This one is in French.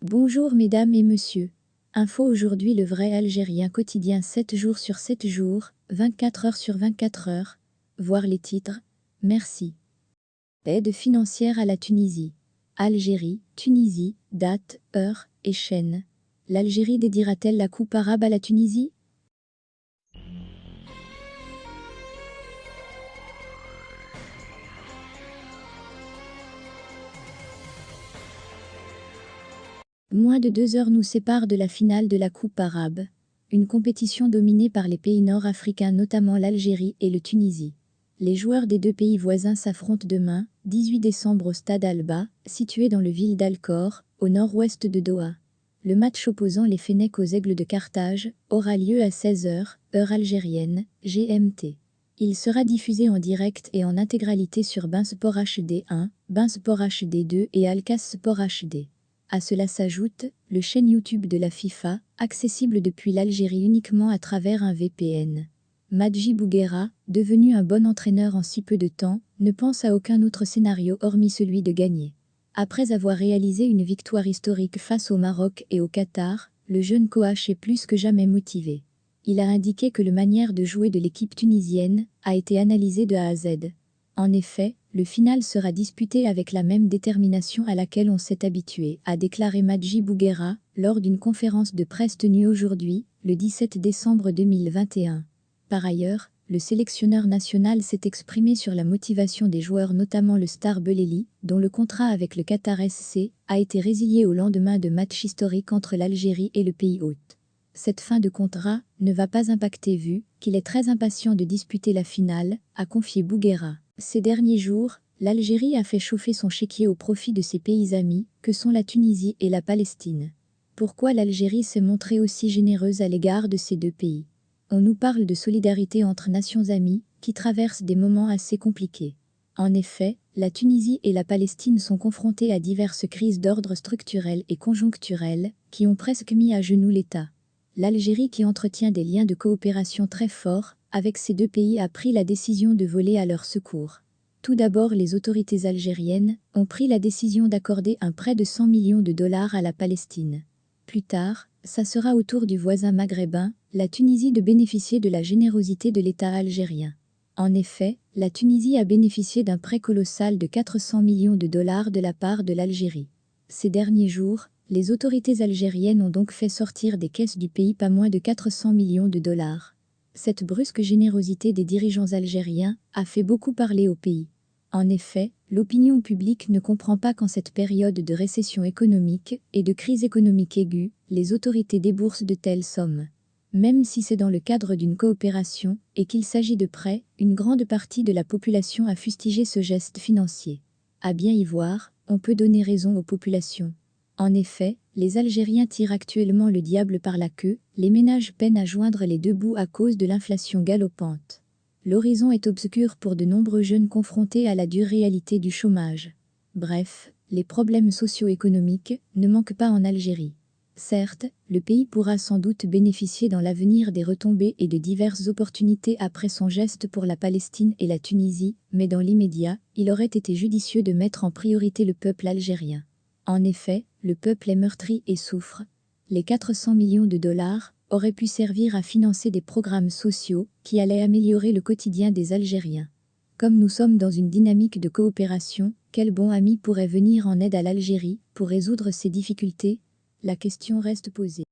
Bonjour mesdames et messieurs. Info aujourd'hui le vrai Algérien quotidien 7 jours sur 7 jours, 24 heures sur 24 heures. Voir les titres. Merci. Aide financière à la Tunisie. Algérie, Tunisie, date, heure et chaîne. L'Algérie dédiera-t-elle la coupe arabe à la Tunisie? Moins de 2 heures nous séparent de la finale de la Coupe arabe. Une compétition dominée par les pays nord-africains, notamment l'Algérie et le Tunisie. Les joueurs des deux pays voisins s'affrontent demain, 18 décembre au stade Alba, situé dans le ville d'Al-Khor, au nord-ouest de Doha. Le match opposant les Fennecs aux Aigles de Carthage aura lieu à 16 heures, heure algérienne, GMT. Il sera diffusé en direct et en intégralité sur Beansport HD 1, Beansport HD 2 et Alcas Sport HD. À cela s'ajoute le chaîne YouTube de la FIFA, accessible depuis l'Algérie uniquement à travers un VPN. Madji Bouguera, devenu un bon entraîneur en si peu de temps, ne pense à aucun autre scénario hormis celui de gagner. Après avoir réalisé une victoire historique face au Maroc et au Qatar, le jeune coach est plus que jamais motivé. Il a indiqué que la manière de jouer de l'équipe tunisienne a été analysée de A à Z. En effet, le final sera disputé avec la même détermination à laquelle on s'est habitué, a déclaré Madji Bouguera lors d'une conférence de presse tenue aujourd'hui, le 17 décembre 2021. Par ailleurs, le sélectionneur national s'est exprimé sur la motivation des joueurs, notamment le star Belheli, dont le contrat avec le Qatar SC a été résilié au lendemain de matchs historiques entre l'Algérie et le pays hôte. Cette fin de contrat ne va pas impacter vu qu'il est très impatient de disputer la finale, a confié Bouguera. Ces derniers jours, l'Algérie a fait chauffer son chéquier au profit de ses pays amis, que sont la Tunisie et la Palestine. Pourquoi l'Algérie s'est montrée aussi généreuse à l'égard de ces deux pays? On nous parle de solidarité entre nations amies, qui traversent des moments assez compliqués. En effet, la Tunisie et la Palestine sont confrontées à diverses crises d'ordre structurel et conjoncturel, qui ont presque mis à genoux l'État. L'Algérie, qui entretient des liens de coopération très forts avec ces deux pays, a pris la décision de voler à leur secours. Tout d'abord, les autorités algériennes ont pris la décision d'accorder un prêt de 100 millions de dollars à la Palestine. Plus tard, ça sera au tour du voisin maghrébin, la Tunisie, de bénéficier de la générosité de l'État algérien. En effet, la Tunisie a bénéficié d'un prêt colossal de 400 millions de dollars de la part de l'Algérie. Ces derniers jours, les autorités algériennes ont donc fait sortir des caisses du pays pas moins de 400 millions de dollars. Cette brusque générosité des dirigeants algériens a fait beaucoup parler au pays. En effet, l'opinion publique ne comprend pas qu'en cette période de récession économique et de crise économique aiguë, les autorités déboursent de telles sommes. Même si c'est dans le cadre d'une coopération et qu'il s'agit de prêts, une grande partie de la population a fustigé ce geste financier. À bien y voir, on peut donner raison aux populations. En effet, les Algériens tirent actuellement le diable par la queue, les ménages peinent à joindre les deux bouts à cause de l'inflation galopante. L'horizon est obscur pour de nombreux jeunes confrontés à la dure réalité du chômage. Bref, les problèmes socio-économiques ne manquent pas en Algérie. Certes, le pays pourra sans doute bénéficier dans l'avenir des retombées et de diverses opportunités après son geste pour la Palestine et la Tunisie, mais dans l'immédiat, il aurait été judicieux de mettre en priorité le peuple algérien. En effet, le peuple est meurtri et souffre. Les 400 millions de dollars auraient pu servir à financer des programmes sociaux qui allaient améliorer le quotidien des Algériens. Comme nous sommes dans une dynamique de coopération, quel bon ami pourrait venir en aide à l'Algérie pour résoudre ses difficultés? La question reste posée.